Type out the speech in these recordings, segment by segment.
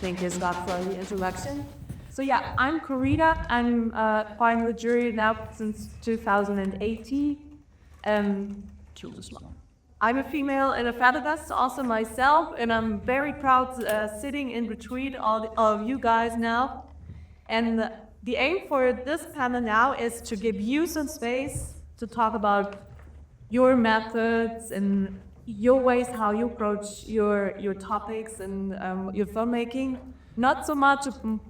Thank you, Scott, for the introduction. So yeah, I'm Corita. I'm part of the jury now since 2018. I'm a female in a Fatagas, also myself, and I'm very proud sitting in between all of you guys now. And the aim for this panel now is to give you some space to talk about your methods and your ways how you approach your topics and your filmmaking. Not so much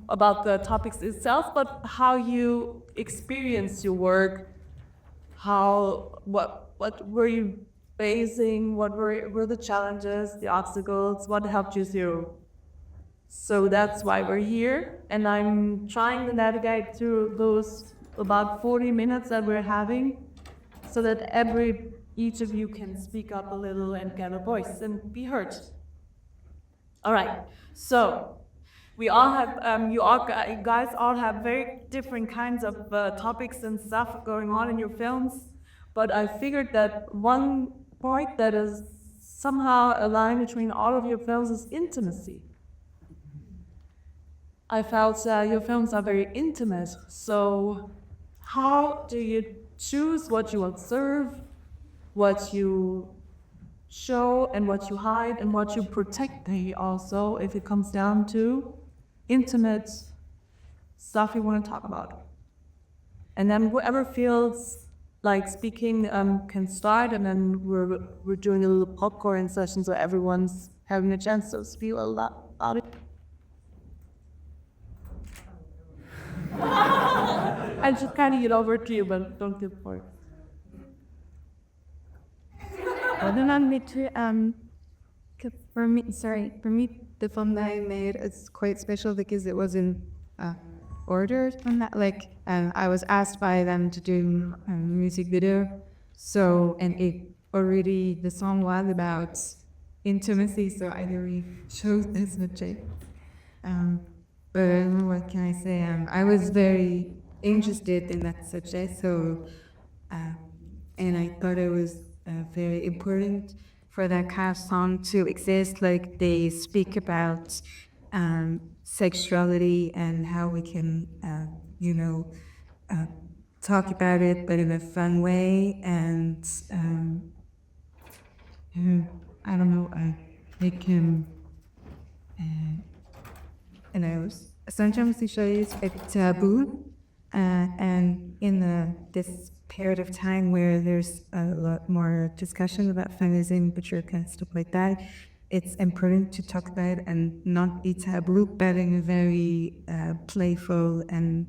about the topics itself, but how you experience your work. What were you facing? What were the challenges, the obstacles? What helped you through? So that's why we're here, and I'm trying to navigate through those about 40 minutes that we're having, so that each of you can speak up a little and get a voice and be heard. All right. So we all have you guys all have very different kinds of topics and stuff going on in your films, but I figured that one point that is somehow a line between all of your films is intimacy. I felt your films are very intimate. So how do you choose what you observe, what you show, and what you hide, and what you protect also, if it comes down to intimate stuff you want to talk about? And then whoever feels like speaking can start, and then we're doing a little popcorn session so everyone's having a chance to speak a lot about it. I just kind of get over to you, but don't give for it. Well, then I'm me too. For me, the film that I made is quite special because it was in order from that. Like, I was asked by them to do a music video, so and the song was about intimacy, so I really chose this subject. But what can I say? I was very interested in that subject, so and I thought it was very important for that kind of song to exist. Like, they speak about sexuality and how we can, talk about it, but in a fun way, and I don't know, make him. And I was sometimes it's a taboo, and in this period of time where there's a lot more discussion about feminism, patriarchy, and stuff like that, it's important to talk about it and not be taboo, but in a very playful and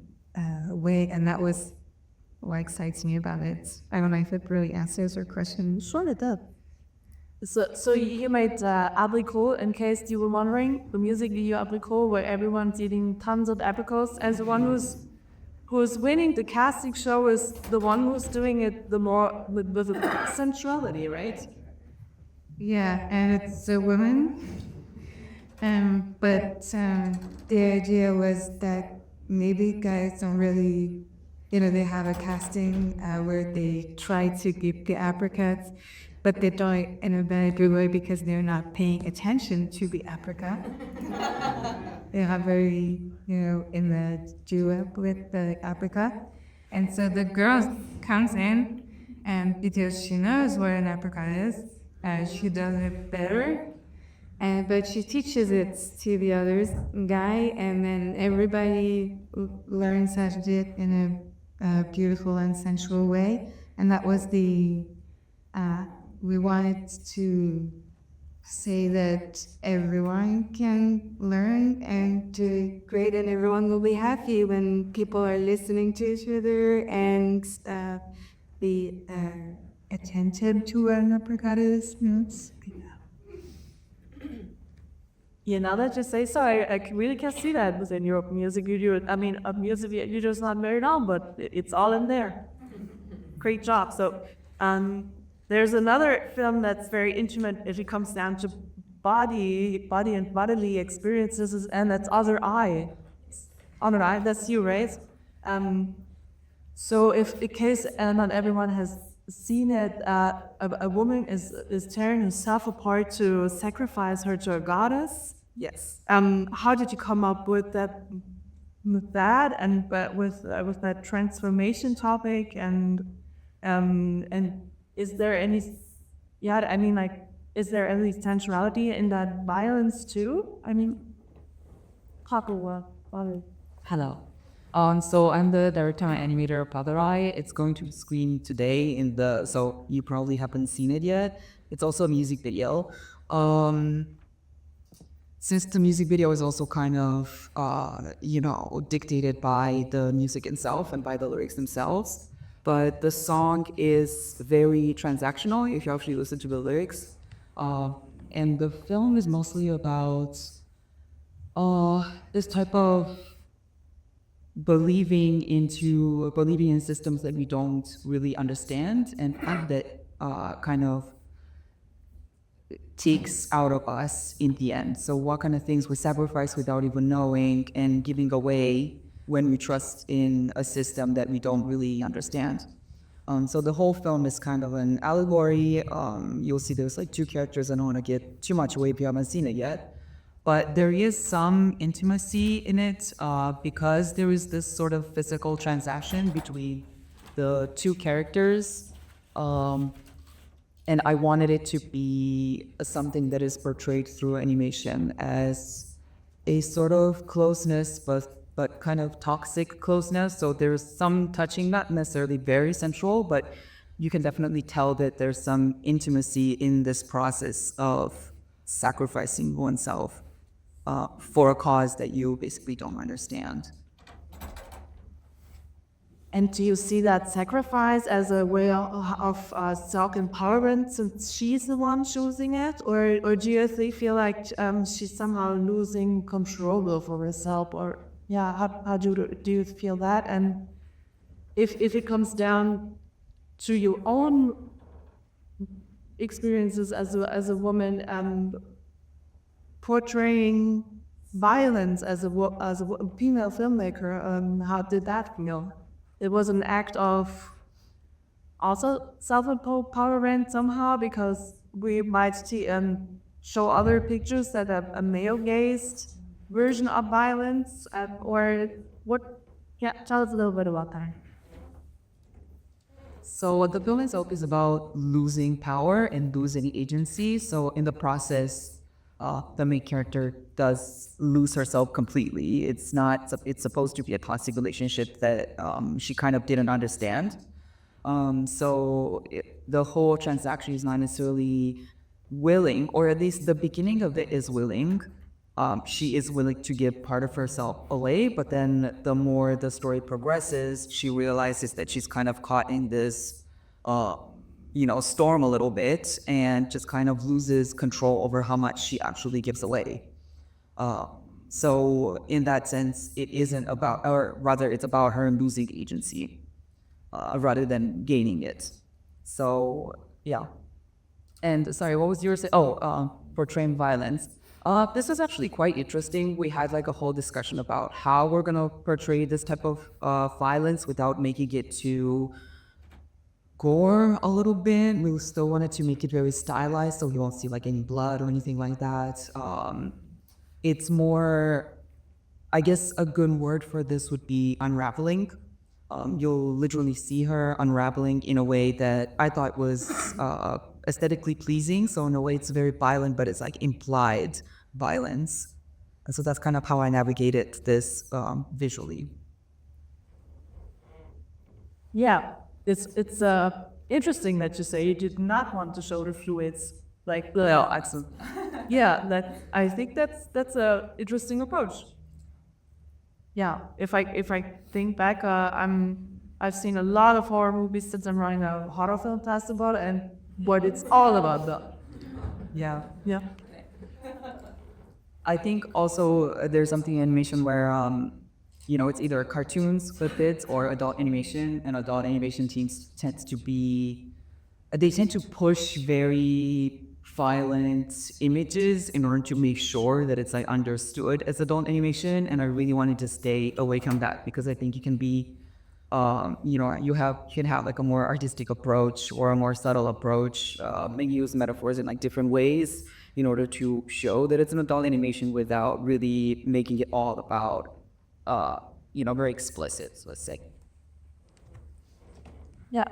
way, and that was what excites me about it. I don't know if it really answers your question. Sure, it does. So you made Abricot, in case you were wondering, the music video Abricot, where everyone's eating tons of apricots, and the one who's winning the casting show is the one who's doing it the more with the sensuality, right? Yeah, and it's a woman. But the idea was that maybe guys don't really, they have a casting where they try to give the apricots, but they don't in a very good way because they're not paying attention to the apricot. They are very, in the duet with the apricot. And so the girl comes in, and because she knows what an apricot is, she does it better. But she teaches it to the other guy, and then everybody learns how to do it in a beautiful and sensual way. And that was we wanted to say that everyone can learn and do it great, and everyone will be happy when people are listening to each other and be attentive to an apricot is. Now that you say so, I really can see that within your music video. I mean, a music video is not very long, but it's all in there. Great job. So, there's another film that's very intimate if it comes down to body and bodily experiences, and that's Other Eye. Other Eye, that's you, right? So if in case not everyone has seen it, a woman is tearing herself apart to sacrifice her to a goddess, Yes. How did you come up with that, and but with that transformation topic, and is there any, yeah, I mean, like, is there any sensuality in that violence too? I mean, talk about it. Hello. So I'm the director and animator of Other Eye. It's going to screen today so you probably haven't seen it yet. It's also a music video. Um, since the music video is also kind of, dictated by the music itself and by the lyrics themselves, but the song is very transactional if you actually listen to the lyrics. And the film is mostly about this type of believing in systems that we don't really understand and that kind of takes out of us in the end. So what kind of things we sacrifice without even knowing and giving away when we trust in a system that we don't really understand. So the whole film is kind of an allegory. You'll see there's like two characters. I don't want to get too much away if you haven't seen it yet. But there is some intimacy in it because there is this sort of physical transaction between the two characters. And I wanted it to be something that is portrayed through animation as a sort of closeness, but kind of toxic closeness. So there's some touching, not necessarily very sensual, but you can definitely tell that there's some intimacy in this process of sacrificing oneself for a cause that you basically don't understand. And do you see that sacrifice as a way of self-empowerment, since she's the one choosing it, or do you feel like she's somehow losing control over herself, or yeah, how do you feel that? And if it comes down to your own experiences as a woman, portraying violence as a female filmmaker, how did that feel? It was an act of also self-empowerment somehow, because we might see, show other pictures that have a male-gazed version of violence, or what? Yeah, tell us a little bit about that. So what the film itself is about losing power and losing agency. So in the process, the main character does lose herself completely. It's supposed to be a toxic relationship that she kind of didn't understand. The whole transaction is not necessarily willing, or at least the beginning of it is willing. She is willing to give part of herself away, but then the more the story progresses, she realizes that she's kind of caught in this, storm a little bit, and just kind of loses control over how much she actually gives away. So in that sense, it isn't about, or rather, it's about her losing agency rather than gaining it. So yeah. And sorry, what was yours? Portraying violence. This was actually quite interesting. We had like a whole discussion about how we're gonna portray this type of violence without making it too gore a little bit. We still wanted to make it very stylized, so you won't see like any blood or anything like that. It's more, I guess a good word for this would be unraveling. You'll literally see her unraveling in a way that I thought was aesthetically pleasing. So in a way, it's very violent, but it's like implied violence. And so that's kind of how I navigated this visually. Yeah, it's interesting that you say you did not want to show the fluids, like the. Well, excellent. Yeah, I think that's a interesting approach. Yeah, if I think back, I've seen a lot of horror movies since I'm running a horror film festival, and what it's all about, though. Yeah. Yeah. I think also there's something in animation where it's either cartoons with kids or adult animation, and adult animation teams tends to be they tend to push very violent images in order to make sure that it's like understood as adult animation, and I really wanted to stay away from that because I think you can be you can have like a more artistic approach or a more subtle approach, maybe use metaphors in like different ways, in order to show that it's an adult animation without really making it all about, very explicit, let's say. Yeah.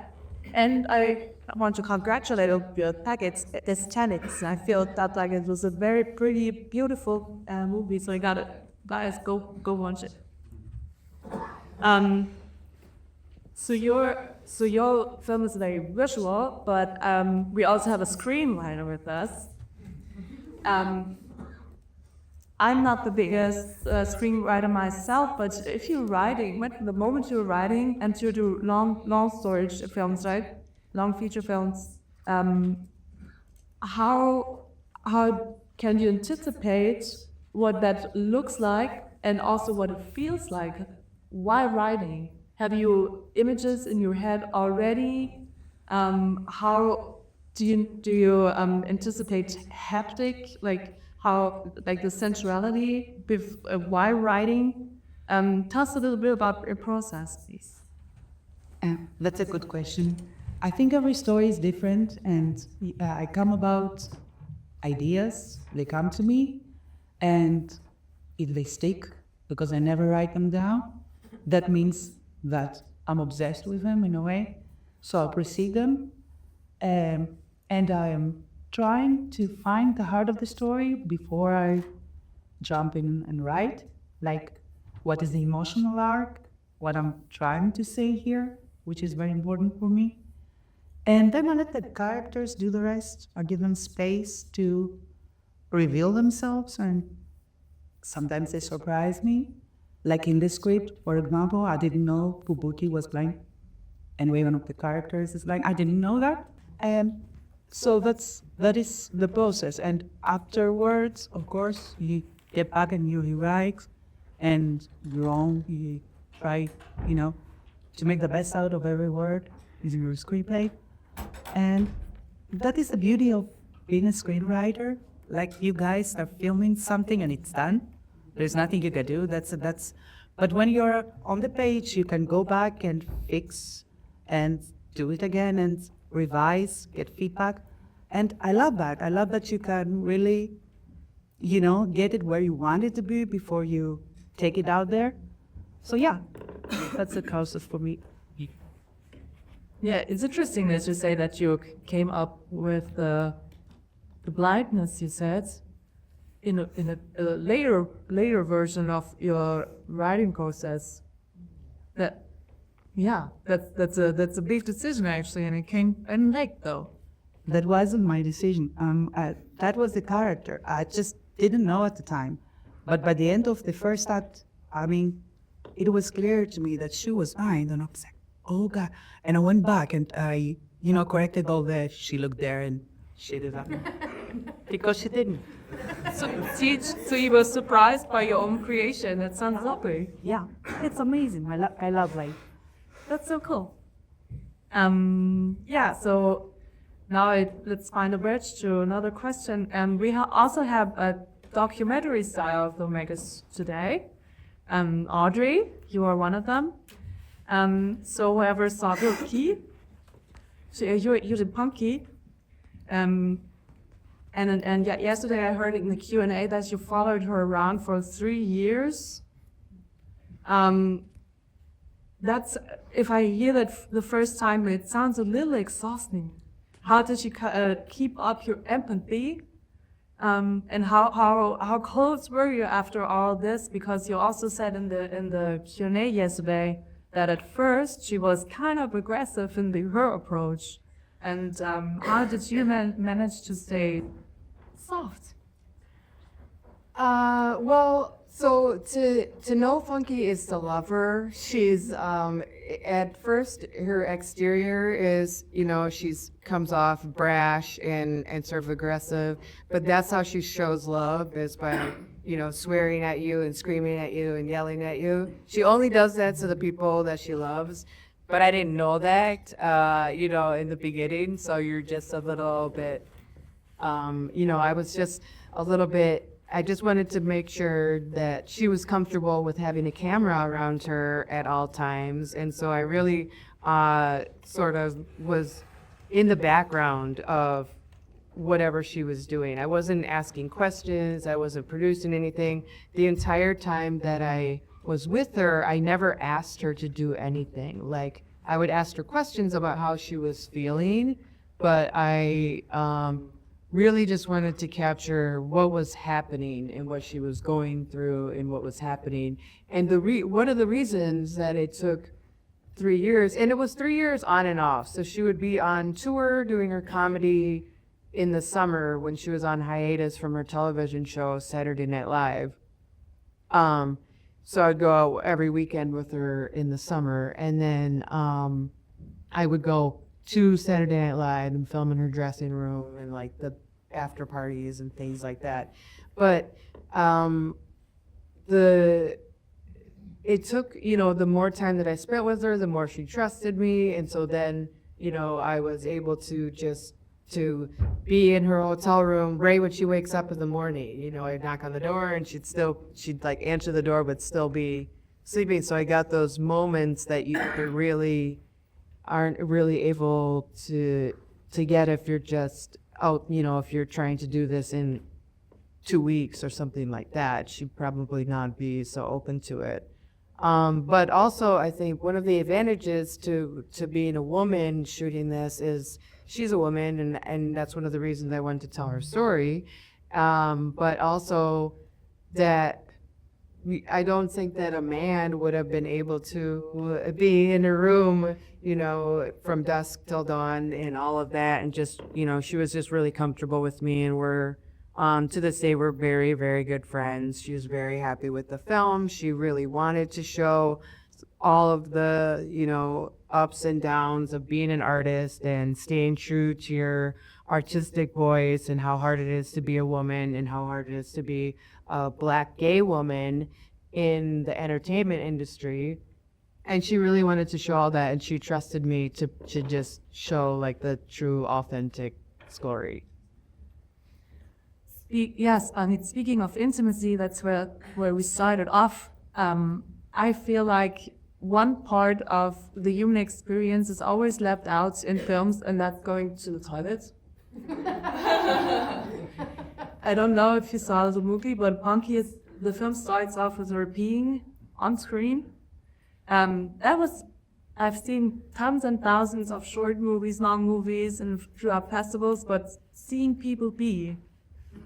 And I want to congratulate your packets, aesthetics. I feel that like it was a very pretty, beautiful movie. So you gotta, guys, go watch it. Um, so your film is very visual, but we also have a screenwriter with us. Um, I'm not the biggest screenwriter myself, but if you're writing, the moment you're writing and you do long storage films, right, long feature films, how can you anticipate what that looks like and also what it feels like while writing? Have you images in your head already? How do you anticipate haptic, like how, like the sensuality while writing? Tell us a little bit about your process, please. That's a good question. I think every story is different, and I come about ideas, they come to me, and if they stick, because I never write them down, that means that I'm obsessed with them in a way. So I'll proceed them, and I am trying to find the heart of the story before I jump in and write. Like, what is the emotional arc? What I'm trying to say here, which is very important for me. And then I let the characters do the rest. I give them space to reveal themselves, and sometimes they surprise me. Like in the script, for example, I didn't know Fubuki was blind, and one of the characters is blind. I didn't know that. And so that is the process. And afterwards, of course, you get back and you rewrite, and you try, to make the best out of every word using your screenplay. And that is the beauty of being a screenwriter. Like, you guys are filming something and it's done. There's nothing you can do. But when you're on the page, you can go back and fix and do it again and revise, get feedback. And I love that. I love that you can really, get it where you want it to be before you take it out there. So yeah, that's the process for me. Yeah, it's interesting that you say that you came up with the blindness, you said, in a later version of your writing process. That's a big decision actually, and it came in late though. That wasn't my decision. That was the character. I just didn't know at the time. But by the end of the first act, it was clear to me that she was blind, and I was like, oh God. And I went back and I, corrected all that. She looked there and she did that. Because she didn't. So you were surprised by your own creation. That sounds lovely. Yeah, it's amazing. I love life. That's so cool. Yeah, so now let's find a bridge to another question. We also have a documentary style filmmakers today. Audrey, you are one of them. So whoever saw Key, so you're the Punky. And yet yesterday I heard in the Q&A that you followed her around for 3 years. That's, if I hear that the first time, it sounds a little exhausting. How did you keep up your empathy? And how close were you after all this? Because you also said in the Q&A yesterday that at first she was kind of aggressive in her approach. And how did you manage to stay soft? Well, so to know Funky is to love her. She's at first her exterior is, she's comes off brash and sort of aggressive, but that's how she shows love, is by swearing at you and screaming at you and yelling at you. She only does that to the people that she loves. But I didn't know that, in the beginning. So you're just a little bit, I was just a little bit, I just wanted to make sure that she was comfortable with having a camera around her at all times. And so I really sort of was in the background of whatever she was doing. I wasn't asking questions. I wasn't producing anything. The entire time that I was with her, I never asked her to do anything. Like, I would ask her questions about how she was feeling, but I really just wanted to capture what was happening and what she was going through and what was happening. And one of the reasons that it took 3 years, and it was 3 years on and off. So she would be on tour doing her comedy in the summer when she was on hiatus from her television show, Saturday Night Live. So I'd go out every weekend with her in the summer, and then I would go to Saturday Night Live and film in her dressing room and like the after parties and things like that. But it took, the more time that I spent with her, the more she trusted me. And so then, I was able to just to be in her hotel room right when she wakes up in the morning. I'd knock on the door and she'd like answer the door, but still be sleeping. So I got those moments that you really aren't really able to get if you're just out, if you're trying to do this in 2 weeks or something like that. She'd probably not be so open to it. But also, I think one of the advantages to being a woman shooting this is she's a woman, and that's one of the reasons I wanted to tell her story. But also that I don't think that a man would have been able to be in a room, from dusk till dawn and all of that. And just, she was just really comfortable with me, and we're, to this day, we're very, very good friends. She was very happy with the film. She really wanted to show all of the, ups and downs of being an artist and staying true to your artistic voice, and how hard it is to be a woman and how hard it is to be a Black gay woman in the entertainment industry. And she really wanted to show all that, and she trusted me to just show like the true, authentic story. Yes, I mean, speaking of intimacy, that's where we started off. I feel like one part of the human experience is always left out in films, and that's going to the toilet. I don't know if you saw the movie, but the film starts off with her peeing on screen. I've seen tons and thousands of short movies, long movies, and throughout festivals, but seeing people pee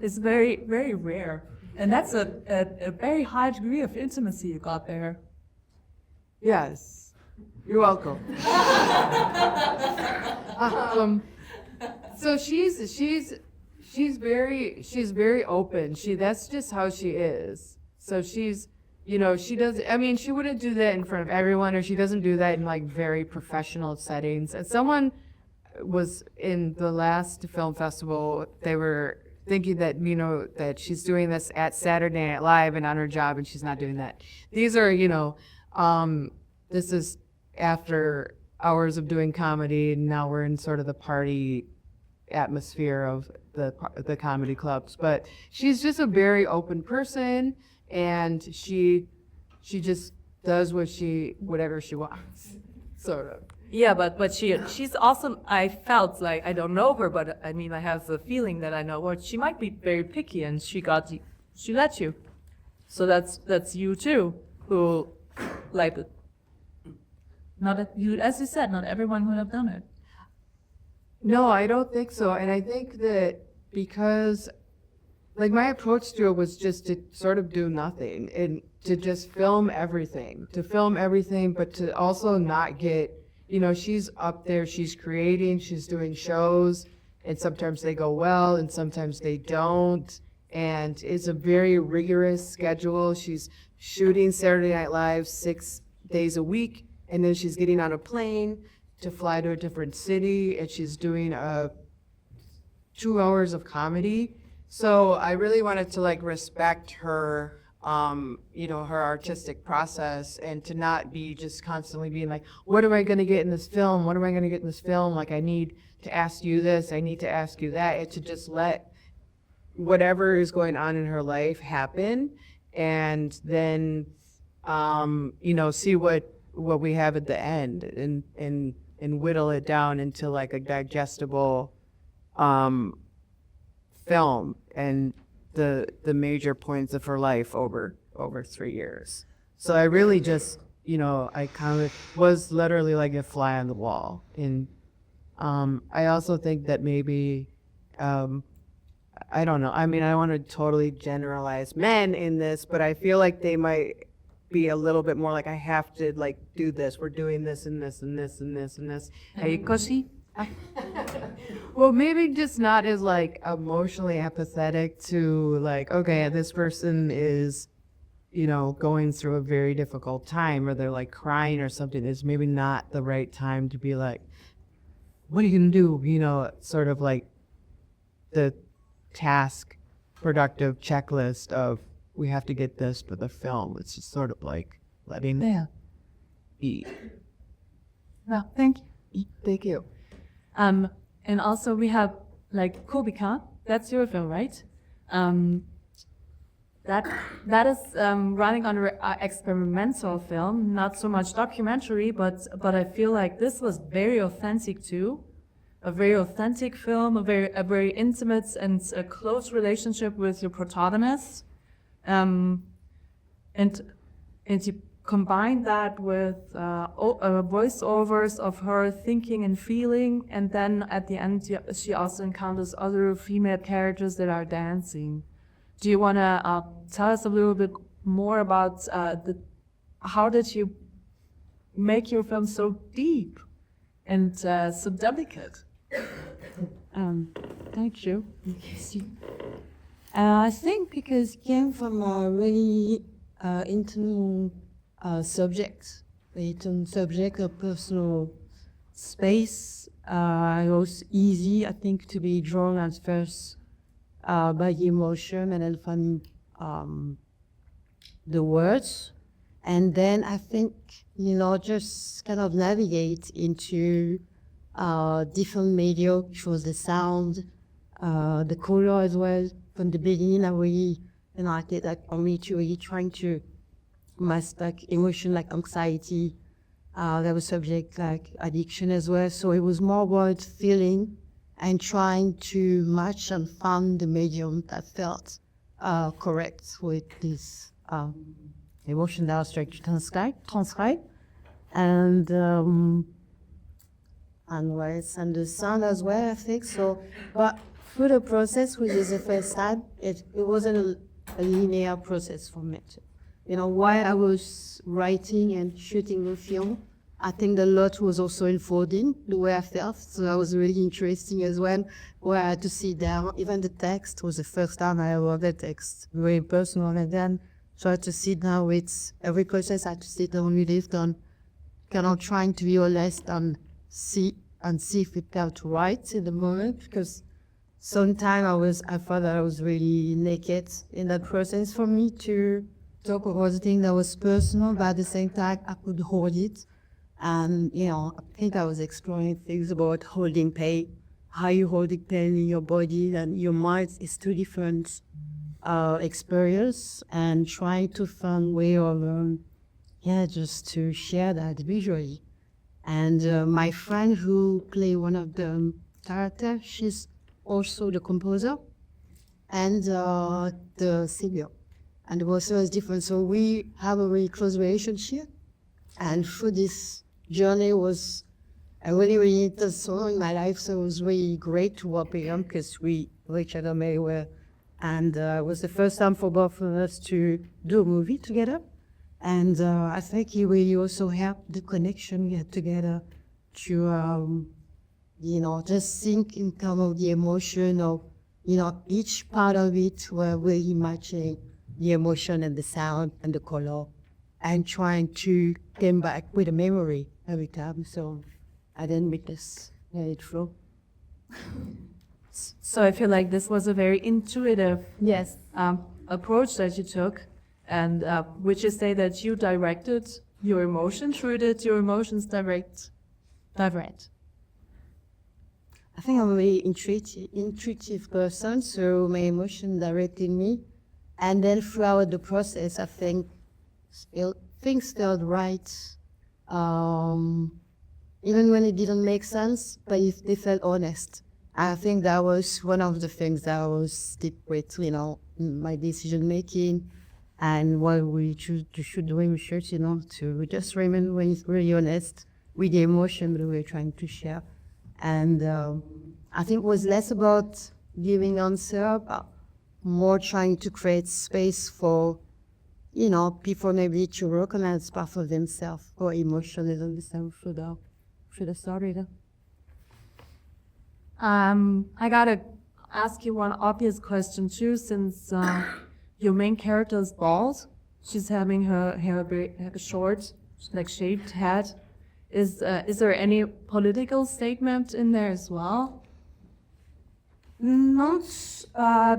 is very, very rare. And that's a very high degree of intimacy you got there. Yes, you're welcome. So she's very open. That's just how she is. So she wouldn't do that in front of everyone, or she doesn't do that in like very professional settings. And someone was in the last film festival, they were thinking that, that she's doing this at Saturday Night Live and on her job, and she's not doing that. These are, this is after hours of doing comedy, and now we're in sort of the party atmosphere of the comedy clubs. But she's just a very open person, and she just does whatever she wants, sort of. Yeah, but she's also, I felt like, I don't know her, but I mean, I have the feeling that I know her. She might be very picky, and she let you. So that's you too, who, like, as you said, not everyone would have done it. No, I don't think so. And I think that because, like, my approach to it was just to sort of do nothing and to just film everything, but to also not get, she's up there, she's creating, she's doing shows, and sometimes they go well and sometimes they don't. And it's a very rigorous schedule. She's shooting Saturday Night Live 6 days a week, and then she's getting on a plane to fly to a different city, and she's doing 2 hours of comedy. So I really wanted to like respect her, her artistic process, and to not be just constantly being like, what am I going to get in this film? What am I going to get in this film? Like, I need to ask you this, I need to ask you that, and to just let whatever is going on in her life happen, and then, see what we have at the end, and whittle it down into like a digestible film and the major points of her life over 3 years. So I really just, I kind of was literally like a fly on the wall. And I also think that maybe, I don't know. I mean, I don't want to totally generalize men in this, but I feel like they might be a little bit more like, I have to like do this. We're doing this and this and this and this and this. Hey, Koshi? Well, maybe just not as like emotionally empathetic to like, okay, this person is, going through a very difficult time, or they're like crying or something. It's maybe not the right time to be like, what are you gonna do? Sort of like the task productive checklist of we have to get this for the film. It's just sort of like letting them be. Well, thank you. Thank you. And also we have like Kobika. That's your film, right? That is running on experimental film, not so much documentary, but I feel like this was very authentic too. A very authentic film, a very intimate and a close relationship with your protagonist, and you combine that with voiceovers of her thinking and feeling, and then at the end she also encounters other female characters that are dancing. Do you want to tell us a little bit more about how did you make your film so deep and so delicate? Thank you. I think because it came from a really intimate subject, a personal space. It was easy, I think, to be drawn at first by the emotion and then from the words. And then I think, just kind of navigate into different media, which was the sound, the color as well. From the beginning, I really, I did that for me to really trying to master like emotion like anxiety. There was subject like addiction as well. So it was more about feeling and trying to match and find the medium that felt correct with this emotion that I was trying to transcribe. And words and the sound as well, I think so. But through the process, which is the first time, it wasn't a linear process for me. While I was writing and shooting the film, I think the lot was also unfolding the way I felt. So that was really interesting as well, where I had to sit down. Even the text was the first time I wrote the text, very personal. And then try to sit down with every process. I had to sit down with it on kind of trying to be honest and see if it felt right in the moment, because sometimes I thought that I was really naked in that process for me to talk about the thing that was personal, but at the same time I could hold it. And I think I was exploring things about holding pain, how you holding pain in your body and your mind is two different experience, and trying to find way of just to share that visually. And my friend who played one of the characters, she's also the composer and the singer. And the voice is different. So we have a really close relationship. And through this journey was a really, really intense song in my life. So it was really great to work with him because we know each other very well. And it was the first time for both of us to do a movie together. And I think he really also helped the connection we had together to, just think in terms of the emotion of, each part of it were really matching the emotion and the sound and the color, and trying to come back with a memory every time. So I didn't make this very true. So I feel like this was a very intuitive approach that you took. And would you say that you directed your emotions, or did your emotions direct? I think I'm a very intuitive person, so my emotion directed me. And then throughout the process, I think things felt right, even when it didn't make sense, but if they felt honest. I think that was one of the things that was deep with, my decision making and why we choose to shoot doing research, to just remain really honest with the emotion that we were trying to share. And I think it was less about giving answer, but more trying to create space for, people maybe to recognize part of themselves or emotions themselves through the story. I gotta ask you one obvious question too, since your main character is bald. She's having her hair very short, like shaved head. Is there any political statement in there as well? Not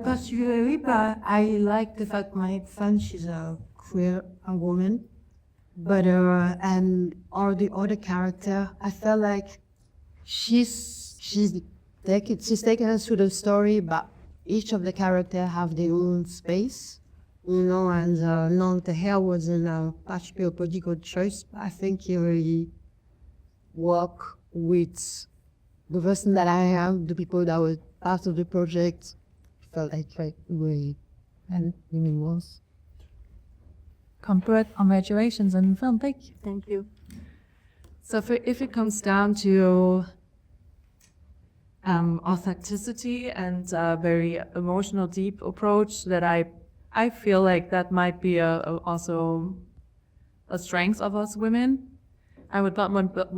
particularly, but I like the fact my friend, she's a queer woman. But and all the other character, I felt like she's taken us through the story, but each of the character have their own space, and no, the hair wasn't a particular political choice. I think it really work with the person that I am, the people that were part of the project, felt like we and really was. Congratulations on the film. Thank you. Thank you. So if it comes down to authenticity and a very emotional, deep approach, that I feel like that might be also a strength of us women. I would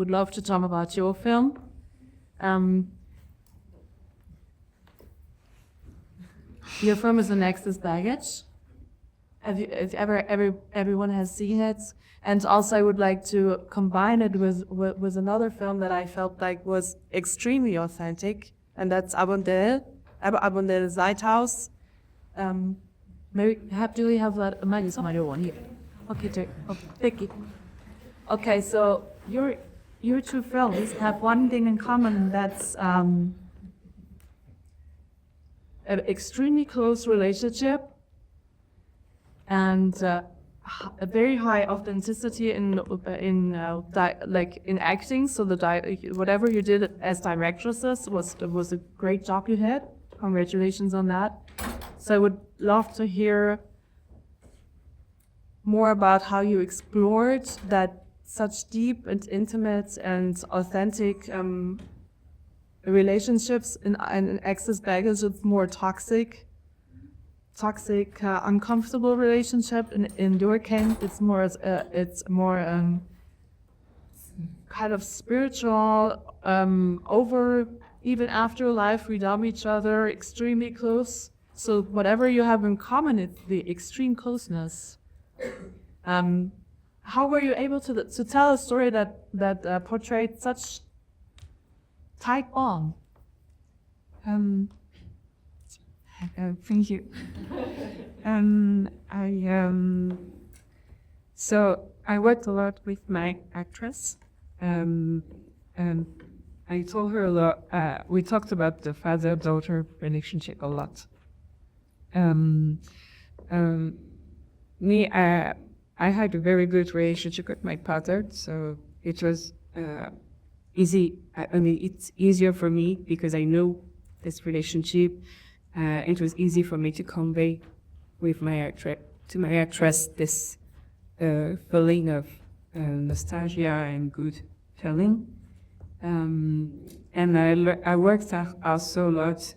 love to talk about your film. Your film is The Nexus Baggage. If everyone has seen it, and also I would like to combine it with another film that I felt like was extremely authentic, and that's Abondel Zeithaus. Maybe do we have that? Maybe somebody one here. Okay, Vicky. Okay, so your two films have one thing in common, that's an extremely close relationship and a very high authenticity in acting. So whatever you did as directresses was a great job you had. Congratulations on that. So I would love to hear more about how you explored that such deep and intimate and authentic relationships in Access Baggage. It's more toxic, uncomfortable relationship. In your case, it's more kind of spiritual, over even afterlife. We love each other, extremely close. So whatever you have in common is the extreme closeness. How were you able to tell a story that portrayed such tight bond? Thank you. So I worked a lot with my actress, and I told her a lot. We talked about the father-daughter relationship a lot. I had a very good relationship with my father, so it was easy. I mean, it's easier for me because I know this relationship. It was easy for me to convey with to my actress this feeling of nostalgia and good feeling. And I worked also a lot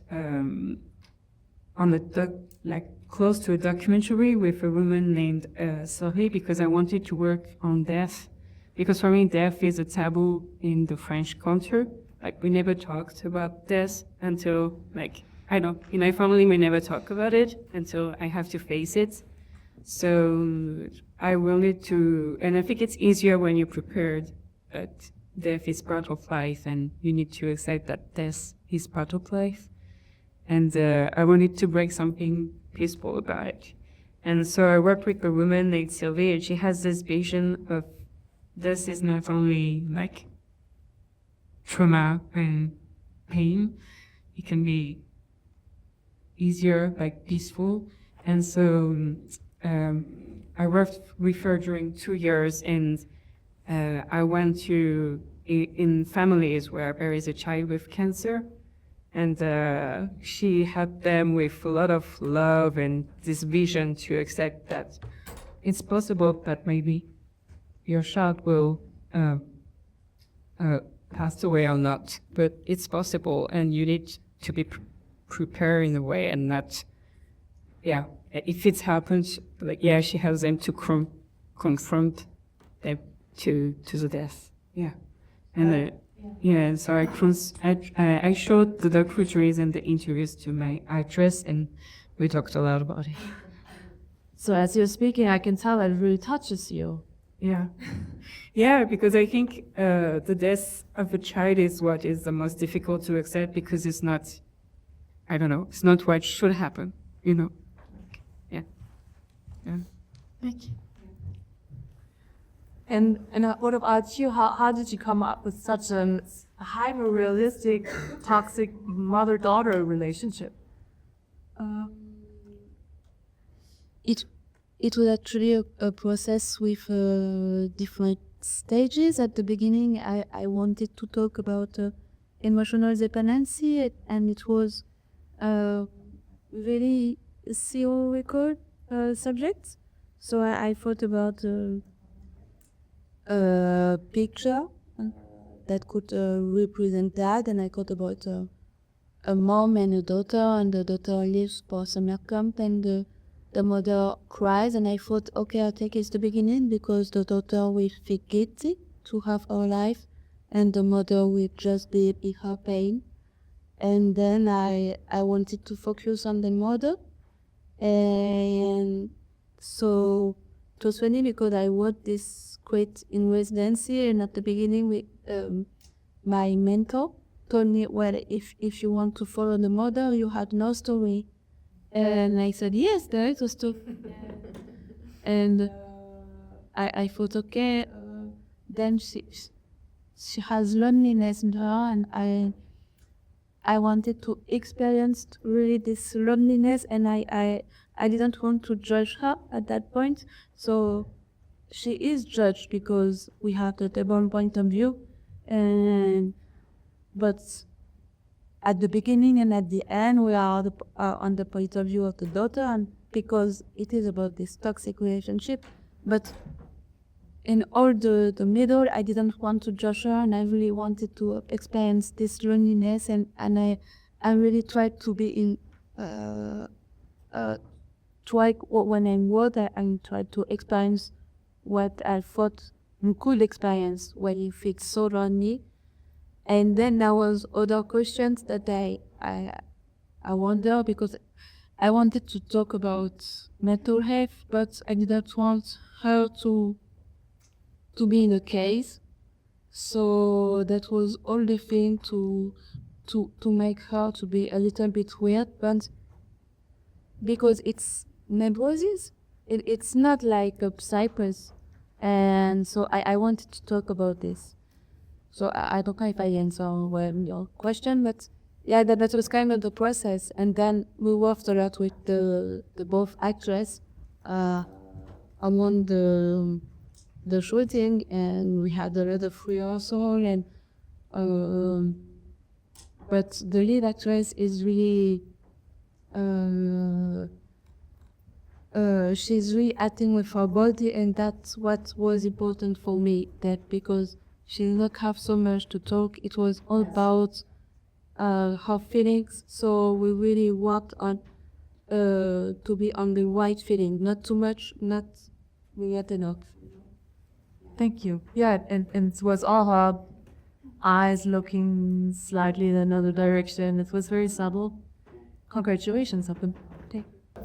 on close to a documentary with a woman named Sori, because I wanted to work on death. Because for me, death is a taboo in the French culture. Like, we never talked about death until, in my family, we never talk about it until I have to face it. So I wanted to, and I think it's easier when you're prepared that death is part of life and you need to accept that death is part of life. And I wanted to bring something peaceful about it. And so I worked with a woman named Sylvie, and she has this vision of this is not only trauma and pain, it can be easier, peaceful. And so I worked with her during 2 years, and I went to in families where there is a child with cancer, And she helped them with a lot of love and this vision to accept that it's possible that maybe your child will pass away or not, but it's possible, and you need to be prepared in a way, and not, yeah, if it happens, like, yeah, she has them to confront them to the death, yeah, and yeah, so I showed the documentaries and the interviews to my actress, and we talked a lot about it. So as you're speaking, I can tell it really touches you. Yeah. Yeah, because I think the death of a child is what is the most difficult to accept, because it's not, I don't know, it's not what should happen, you know. Yeah. Yeah. Thank you. And what about you? How did you come up with such a hyper-realistic, toxic mother-daughter relationship? It was actually a process with different stages. At the beginning, I wanted to talk about emotional dependency, and it was very theoretical subject. So I thought about a picture that could represent that, and I thought about a mom and a daughter, and the daughter leaves for summer camp, and the mother cries, and I thought, okay, I think it's the beginning, because the daughter will feel guilty to have her life, and the mother will just be in her pain. And then I wanted to focus on the mother, and so it was funny because I wrote this script in residency, and at the beginning, my mentor told me, well, if you want to follow the mother, you had no story. And I said, yes, there is a story. And I thought, okay, then she has loneliness in her, and I wanted to experience really this loneliness, and I didn't want to judge her at that point. So she is judged because we have the double point of view, but at the beginning and at the end, we are on the point of view of the daughter, and because it is about this toxic relationship. But in all the middle, I didn't want to judge her, and I really wanted to experience this loneliness, and I really tried to be in, when I wrote, I tried to experience what I thought you could experience when you feel so lonely. And then there was other questions that I wonder, because I wanted to talk about mental health, but I didn't want her to be in a case. So that was all the thing to make her to be a little bit weird, but because it's neurosis, it's not like a psychosis, and so I wanted to talk about this. So I don't know if I answer your question, but yeah, that was kind of the process. And then we worked a lot with the both actresses among the shooting, and we had a lot of rehearsal, and but the lead actress is really she's really acting with her body, and that's what was important for me, that because she did not have so much to talk, it was all about her feelings. So we really worked on to be on the right feeling, not too much, not yet enough. Thank you. Yeah, and it was all her eyes looking slightly in another direction. It was very subtle. Congratulations, Upton.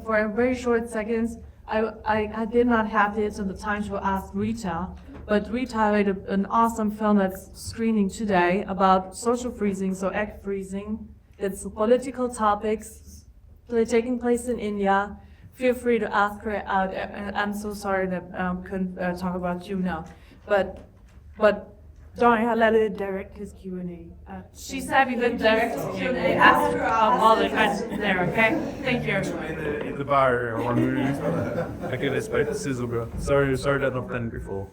For a very short seconds, I did not have this at the time to ask Rita, but Rita made an awesome film that's screening today about social freezing, so egg freezing. It's political topics. They're taking place in India. Feel free to ask her out. I'm so sorry that couldn't talk about you now, but don't let it direct his Q&A. She said we could direct his Q&A. Ask her all the questions there, okay? Thank you. In the bar, I could expect the sizzle, bro. Sorry that I've done before.